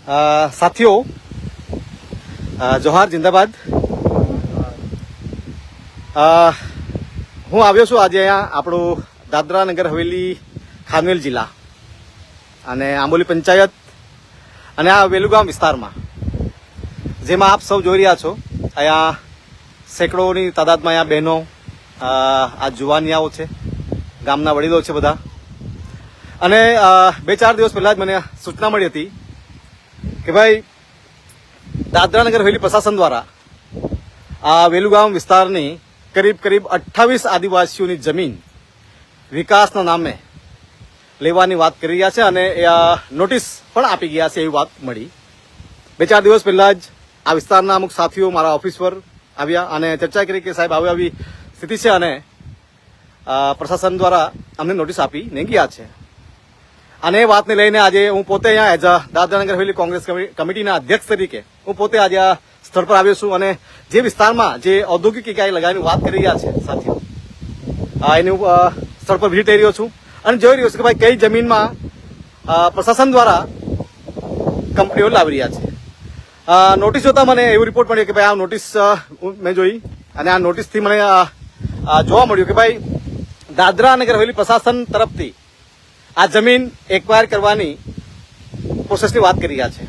સાથીઓ જોહાર જિંદાબાદ। હું આવ્યો છું આજે અહીંયા આપણું દાદરા નગર હવેલી ખાનવેલ જિલ્લા અને આંબોલી પંચાયત અને આ વેલુગામ વિસ્તારમાં, જેમાં આપ સૌ જોઈ રહ્યા છો અહીંયા સેંકડોની તાદાદમાં અહીંયા બહેનો, આ જુવાનિયાઓ છે, ગામના વડીલો છે બધા। અને 2-4 દિવસ પહેલા જ મને સૂચના મળી હતી કે ભાઈ દાદરા નગર હવેલી પ્રશાસન દ્વારા આ વેલુગામ વિસ્તારની કરીબ 28 આદિવાસીઓની જમીન વિકાસના નામે લેવાની વાત કરી રહ્યા છે અને નોટિસ પણ આપી ગયા છે એવી વાત મળી। 2-4 દિવસ પહેલા જ આ વિસ્તારના અમુક સાથીઓ મારા ઓફિસ પર આવ્યા અને ચર્ચા કરી કે સાહેબ આવી સ્થિતિ છે અને પ્રશાસન દ્વારા અમને નોટિસ આપી ને ગયા છે। અને એ વાતને લઈને આજે હું પોતે અહીંયા એઝ અ દાદરા નગર હવેલી કોંગ્રેસ કમિટીના અધ્યક્ષ તરીકે હું પોતે આજે આ સ્થળ પર આવ્યો છું અને જે વિસ્તારમાં જે ઔદ્યોગિક ઇકાઈ લગાવીને વાત કરી રહ્યા છે સાથીઓ, એનું સ્થળ પર વિઝિટ કરી રહ્યો છું અને જોઈ રહ્યો છું કે ભાઈ કઈ જમીનમાં પ્રશાસન દ્વારા કંપનીઓ લાવી રહ્યા છે। નોટિસ જોતા મને એવું રિપોર્ટ મળ્યો કે ભાઈ આ નોટિસ મેં જોઈ અને આ નોટિસથી મને જોવા મળ્યું કે ભાઈ દાદરા નગર હવેલી પ્રશાસન તરફથી આ જમીન એક્વાયર કરવાની પ્રોસેસની વાત કરી રહ્યા છે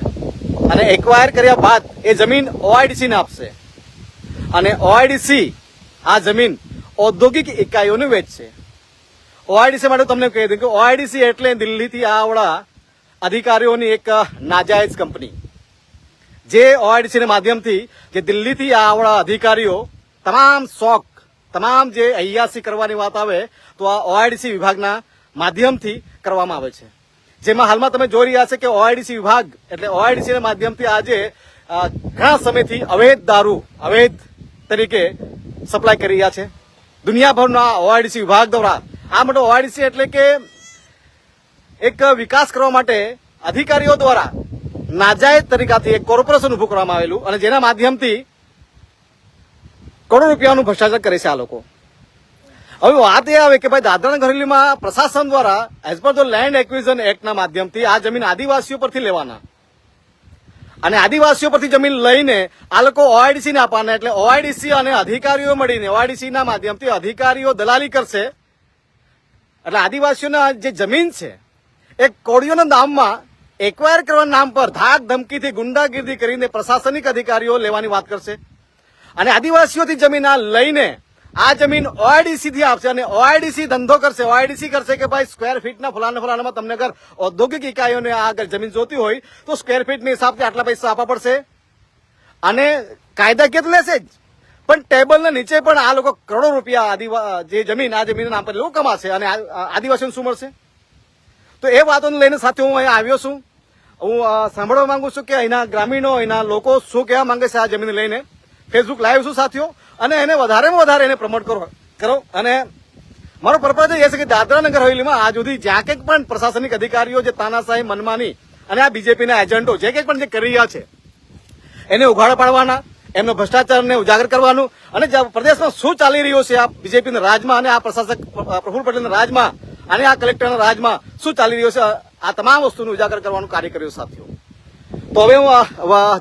અને એક્વાયર કર્યા બાદ એ જમીન ઓઆઈડીસીને આપશે અને ઓઆઈડીસી આ જમીન ઔદ્યોગિક ઇકાઈઓને વેચશે। ઓઆઈડીસી માટે તમને કહી દઉં કે ઓઆઈડીસી એટલે દિલ્હીથી આવડા અધિકારીઓની એક નાજાયજ કંપની, જે ઓઆઈડીસીના માધ્યમથી જે દિલ્હીથી આવડા અધિકારીઓ તમામ જે અય્યાસી કરવાની વાત આવે તો આ ઓઆઈડીસી વિભાગના માધ્યમથી કરવામાં આવે છે। જેમાં હાલમાં તમે જોઈ રહ્યા છે કે ઓઆઈડીસી વિભાગ એટલે ઓઆઈડીસીના માધ્યમથી આજે ઘણા સમયથી અવૈધ દારૂ અવૈધ તરીકે સપ્લાય કરી રહ્યા છે દુનિયાભરના ઓઆઈડીસી વિભાગ દ્વારા। આ માટે ઓઆઈડીસી એટલે કે એક વિકાસ કરવા માટે અધિકારીઓ દ્વારા નાજાયજ તરીકાથી એક કોર્પોરેશન ઉભું કરવામાં આવેલું અને જેના માધ્યમથી કરોડો રૂપિયાનું ભ્રષ્ટાચાર કરે છે આ લોકો। હવે વાત એ આવે કે ભાઈ દાદરા નગર હવેલીમાં પ્રશાસન દ્વારા as per the land acquisition એક્ટના માધ્યમથી આ જમીન આદિવાસીઓ પરથી લેવાના અને આદિવાસીઓ પરથી જમીન લઈને આ લોકો ઓઆઈડીસીને આપવાના, એટલે ઓઆઈડીસી અને અધિકારીઓ મળીને ઓઆઈડીસીના માધ્યમથી અધિકારીઓ દલાલી કરશે। એટલે આદિવાસીઓના જે જમીન છે એ કોળીઓના નામમાં એક્વાયર કરવાના નામ પર ધાક ધમકીથી ગુંડાગીરી કરીને પ્રશાસનિક અધિકારીઓ લેવાની વાત કરશે અને આદિવાસીઓથી જમીન આ લઈને આ જમીન ઓઆઈડીસી થી આપશે અને ઓઆઈડીસી ધંધો કરશે। ઓઆઈડીસી કરશે કે ભાઈ સ્ક્વેર ફીટના ફલાણામાં તમને અગર ઔદ્યોગિક ઇકાઈઓને અગર જમીન જોતી હોય તો સ્ક્વેર ફીટની હિસાબથી આટલા પૈસા આપવા પડશે અને કાયદાકીય તો લેશે જ, પણ ટેબલના નીચે પણ આ લોકો કરોડો રૂપિયા જે જમીન આ જમીનના નામ પર લોકો કમાશે અને આદિવાસીઓને શું મળશે? તો એ વાતોને લઈને સાથે હું અહીંયા આવ્યો છું। હું સાંભળવા માંગુ છું કે અહીંના ગ્રામીણો, અહીંના લોકો શું કહેવા માંગે છે આ જમીન લઈને। ફેસબુક લાઈવ છું સાથીઓ અને એને વધારેમાં વધારે એને પ્રમોટ કરો અને મારો પર્પઝ એ છે કે દાદરા નગર હવેલીમાં આજ સુધી જ્યાં કંઈક પણ પ્રશાસનિક અધિકારીઓ જે તાનાશાહી મનમાની અને આ બીજેપીના એજન્ટો જે કંઈક પણ જે કરી રહ્યા છે એને ઉઘાડા પાડવાના, એમનો ભ્રષ્ટાચારને ઉજાગર કરવાનું અને પ્રદેશમાં શું ચાલી રહ્યું છે આ બીજેપીના રાજમાં અને આ પ્રશાસક પ્રફુલ્લ પટેલના રાજમાં અને આ કલેક્ટરના રાજમાં શું ચાલી રહ્યું છે આ તમામ વસ્તુનું ઉજાગર કરવાનું કાર્ય કર્યું સાથીઓ। તો હવે હું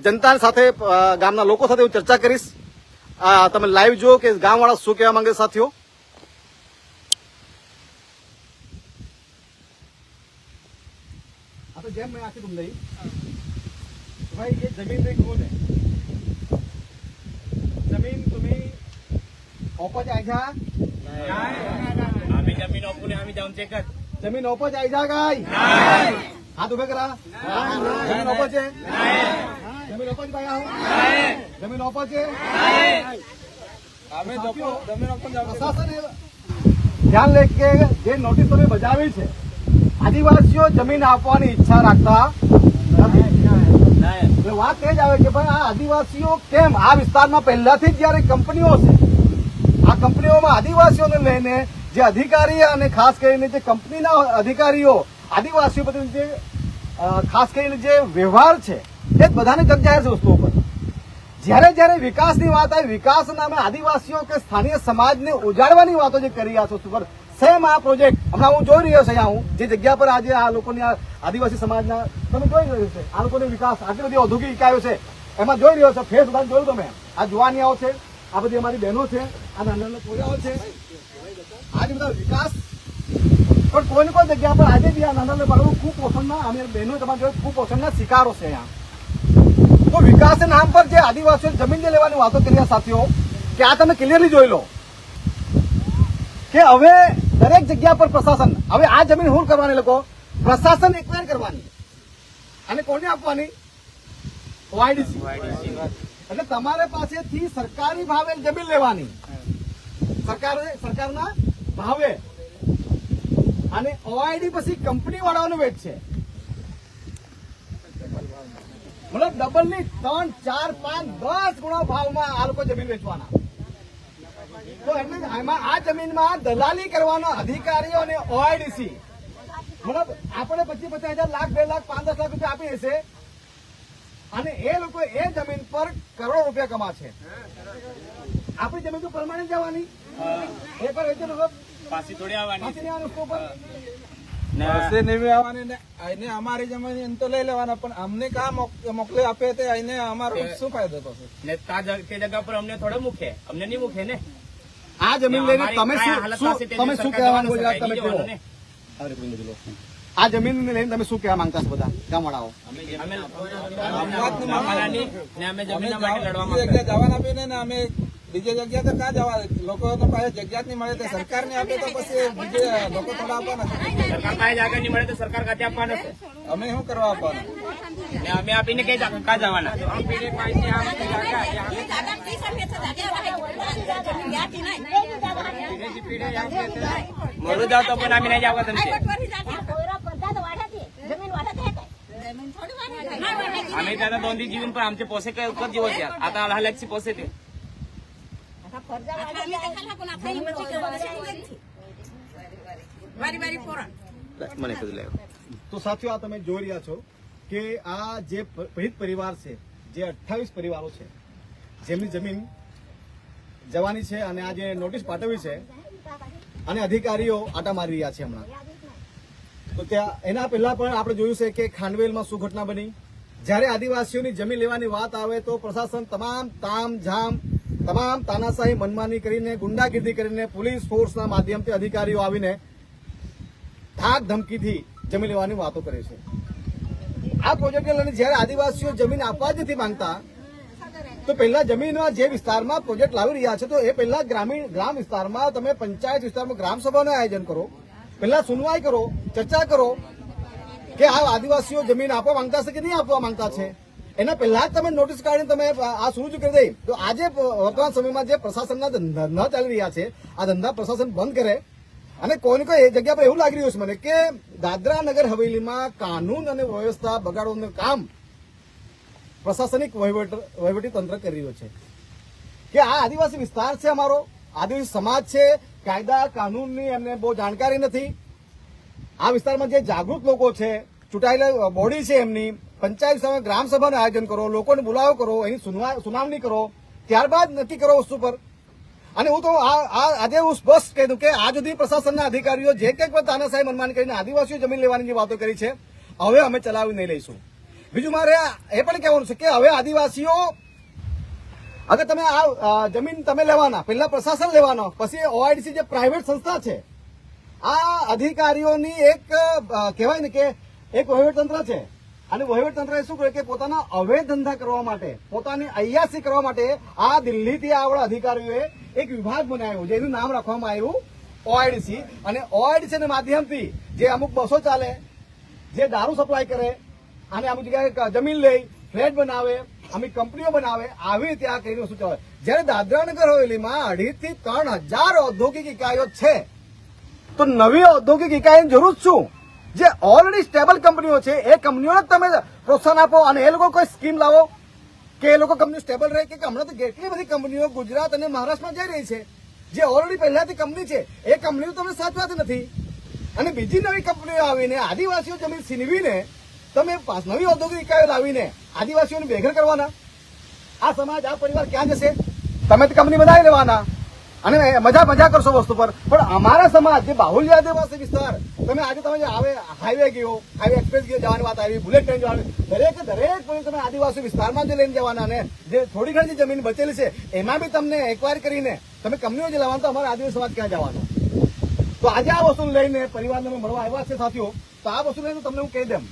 જનતા સાથે ગામના લોકો સાથે હું ચર્ચા કરીશ। તમે લાઈવ જુઓ કે ગામવાળા શું કહેવા માંગે સાથીઓ। જેમ મેં आखिर तुम नहीं भाई ये जमीन नहीं कौन है? जमीन तुम्ही ओपो जायचा आम्ही जमीन ओपून आम्ही जाऊन चेक कर जमीन ओपो जायचा काय हाथ उभे करा। जमीन ओपो છે जमीन ओपो ભાઈ આવો जमीन ओपो છે અમે जमीन ओपो પ્રશાસન ધ્યાન લે કે જે નોટિસ તમે બજાવી છે આદિવાસીઓ જમીન આપવાની ઈચ્છા રાખતા નથી। વાત એ જ આવે કે ભાઈ આ આદિવાસીઓ કેમ આ વિસ્તારમાં પહેલાથી જ જયારે કંપનીઓ છે આ કંપનીઓમાં આદિવાસીઓને લઈને જે અધિકારી અને ખાસ કરીને જે કંપનીના અધિકારીઓ આદિવાસીઓ પ્રત્યે જે ખાસ કરીને જે વ્યવહાર છે એ બધાને જગજાહેર છે વસ્તુઓ પર। જ્યારે વિકાસની વાત આવે, વિકાસ નામે આદિવાસીઓ કે સ્થાનિય સમાજને ઉજાડવાની વાતો જે કરી રહ્યા છો સેમ આ પ્રોજેક્ટ હમણાં હું જોઈ રહ્યો છે અહીંયા હું જે જગ્યા પર આજે આ લોકોની આદિવાસી સમાજના તમે જોઈ રહ્યો છે આ લોકોનો વિકાસ આટલી બધી ઔદ્યોગિક ઇકાઈઓ છે એમાં જોઈ રહ્યો છો ફેસ બધા જોયું તમે આ જુવાનિયાઓ છે આ બધી અમારી બહેનો છે આ નાના નાના પોરિયાઓ છે આજે બધા વિકાસ પણ કોઈ કોઈ જગ્યા પર આજે બી આ નાના નાના બાળકો કુપોષણના અમે બહેનો તમારે જોયું કુપોષણના શિકારો છે અહીંયા તો વિકાસના નામ પર જે આદિવાસીઓ જમીન જે લેવાની વાતો કરી સાથીઓ કે આ તમે ક્લિયરલી જોઈ લો કે હવે દરેક જગ્યા પર પ્રશાસન હવે આ જમીન હોલ કરવાની લોકો પ્રશાસન એક્વાયર કરવાની અને કોને આપવાની ઓઆઈડીસી એટલે તમારે પાસેથી સરકારી ભાવે જમીન લેવાની સરકારના ભાવે અને ઓઆઈડી પછી કંપની વાળાનો વેચ છે મતલબ ડબલ ની 3, 4, 5, 10 ગુણા ભાવમાં આ લોકો જમીન વેચવાના તો એટલે આમાં આ જમીનમાં દલાલી કરવાનો અધિકારીઓ અને ઓઆઈડીસી મતલબ આપણે 25,000 લાખ 2 લાખ 5-10 લાખ રૂપિયા આપી દેશે અને એ લોકો એ જમીન પર કરોડો રૂપિયા કમાશે આપણી જમીન તો પરમાનન્ટ જવાની એ પર વેચે પાછી થોડી આવવાની અમારી જમીન એમ તો લઈ લેવાના પણ અમને કા મોકલી આપે તે એને અમારો શું ફાયદો થશે ને તે જગ્યા પર અમને થોડો મૂકે અમને નહીં મૂકે ને આ જમીન લઈને તમે શું કહેવાનું ગુજરાત તમે કહો આ જમીન લઈને તમે શું કહેવા માંગતા છો બધા ગામવાળાઓ જવાના બી ને અમે બીજી જગ્યા તો ક્યાં જવા લોકો તો પાસે જગ્યા જ નહીં મળે તો સરકાર ને આપે તો પછી બીજે લોકો થોડા આપવાના સરકાર પાસે જાગા નહીં મળે તો સરકાર કાતે આપવાના છે અમે શું કરવા આપવાના ને અમે આપીને કઈ કા જવાના મોડું જાવ તો પણ અમે નહીં જાવ તમે आम्ही त्यांना 2 दिवस जीवन पण आमचे पोसे काय कधी दिवस यार आता अलहलगची पोसे ते તો સાથીઓ આ તમે જોઈ રહ્યા છો કે આ જે પીડિત પરિવાર છે જે 28 પરિવારો છે જેમની જમીન જવાની છે અને આ જે નોટિસ પાઠવી છે અને અધિકારીઓ આટા મારી રહ્યા છે હમણાં તો ત્યાં એના પહેલા પણ આપણે જોયું છે કે ખાનવેલમાં શું ઘટના બની જ્યારે આદિવાસીઓની જમીન લેવાની વાત આવે તો પ્રશાસન તમામ તામઝામ તમામ તાનાશાહી મનમાની કરીને ગુંડાગીરી કરીને પોલીસ ફોર્સના માધ્યમથી અધિકારીઓ આવીને ધાક ધમકીથી જમીન લેવાની વાતો કરે છે આ પ્રોજેક્ટને લઈને જ્યારે આદિવાસીઓ જમીન આપવા જ નથી માંગતા તો પહેલા જમીનમાં જે વિસ્તારમાં પ્રોજેક્ટ લાવી રહ્યા છે તો એ પહેલા ગ્રામ વિસ્તારમાં તમે પંચાયત વિસ્તારમાં ગ્રામ સભાનું આયોજન કરો પહેલા સુનવાઈ કરો ચર્ચા કરો કે આ આદિવાસીઓ જમીન આપવા માંગતા છે કે નહીં આપવા માંગતા છે એના પહેલા જ તમે નોટિસ કાઢીને તમે આ શરૂ કરી દઈ તો આજે વર્તમાન સમયમાં જે પ્રશાસનના ધંધા ચાલી રહ્યા છે આ ધંધા પ્રશાસન બંધ કરે અને કોઈ એ જગ્યા પર એવું લાગી રહ્યું છે મને કે દાદરા નગર હવેલીમાં કાનૂન અને વ્યવસ્થા બગાડવાનું કામ પ્રશાસનિક વહીવટી તંત્ર કરી રહ્યો છે કે આ આદિવાસી વિસ્તાર છે અમારો આદિવાસી સમાજ છે કાયદા કાનૂનની એમને બહુ જાણકારી નથી આ વિસ્તારમાં જે જાગૃત લોકો છે ચૂંટાયેલા બોડી છે એમની પંચાયત સભા ગ્રામ સભાનું આયોજન કરો લોકોને બોલાવો કરો એની સુનાવણી કરો ત્યારબાદ નક્કી કરો વસ્તુ પર અને હું તો આજે હું સ્પષ્ટ કહી દઉં કે આ સુધી પ્રશાસનના અધિકારીઓ જે કંઈક પણ તાનાશાહી મનમાની કરીને આદિવાસીઓ જમીન લેવાની જે વાતો કરી છે હવે અમે ચલાવી નહીં લઈશું બીજું મારે એ પણ કહેવાનું છે કે હવે આદિવાસીઓ અગર તમે આ જમીન તમે લેવાના પહેલા પ્રશાસન લેવાનો પછી ઓઆઈડીસી જે પ્રાઇવેટ સંસ્થા છે આ અધિકારીઓની એક કહેવાય ને કે એક વહીવટતંત્ર છે અને વહીવટતંત્રએ શું કર્યું કે પોતાના અવૈધ ધંધા કરવા માટે પોતાની અય્યાસી કરવા માટે આ દિલ્હીથી આવડા અધિકારીઓએ એક વિભાગ બનાવ્યો જેનું નામ રાખવામાં આવ્યું ઓઆઈડીસી અને ઓઆઈડીસી માધ્યમથી જે અમુક બસો ચાલે જે દારૂ સપ્લાય કરે અને અમુક જગ્યાએ જમીન લે ફ્લેટ બનાવે અમુક કંપનીઓ બનાવે આવી રીતે આ કરીને વસ્તુ ચાલે જયારે દાદરા નગર હવેલીમાં 2,500 થી 3,000 ઔદ્યોગિક ઇકાઈઓ છે તો નવી ઔદ્યોગિક ઇકાઈની જરૂર શું જે ઓલરેડી સ્ટેબલ કંપનીઓ છે એ કંપનીઓને તમે પ્રોત્સાહન આપો અને એ લોકો કોઈ સ્કીમ લાવો કે એ લોકો કંપની સ્ટેબલ રહે કે હમણાં તો કેટલી બધી કંપનીઓ ગુજરાત અને મહારાષ્ટ્રમાં જઈ રહી છે જે ઓલરેડી પહેલાથી કંપની છે એ કંપનીઓ તમને સાચવાતી નથી અને બીજી નવી કંપનીઓ આવીને આદિવાસીઓ જમીન છીનવીને તમે નવી ઔદ્યોગિક ઇકાઈઓ લાવીને આદિવાસીઓને બેઘર કરવાના આ સમાજ આ પરિવાર ક્યાં જશે તમે તો કંપની બનાવી લેવાના અને મજા કરશો વસ્તુ પર, પણ અમારા સમાજ જે બાહુલ્ય આદિવાસી વિસ્તાર, તમે આજે તમે જે હાઈવે ગયો, હાઈવે એક્સપ્રેસ ગયો જવાની વાત આવી, બુલેટ ટ્રેન જવાની, દરેક પોઈન્ટ તમે આદિવાસી વિસ્તારમાં જે લઈને જવાના ને જે થોડી ઘણી જમીન બચેલી છે એમાં બી તમને એક્વાયર કરીને તમે કંપનીઓ જે લાવવાનું, તો અમારા આદિવાસી સમાજ ક્યાં જવાનો? તો આજે આ વસ્તુ લઈને પરિવારને મળવા આવ્યા છે સાથીઓ, તો આ વસ્તુ લઈને તમને હું કહી દઉં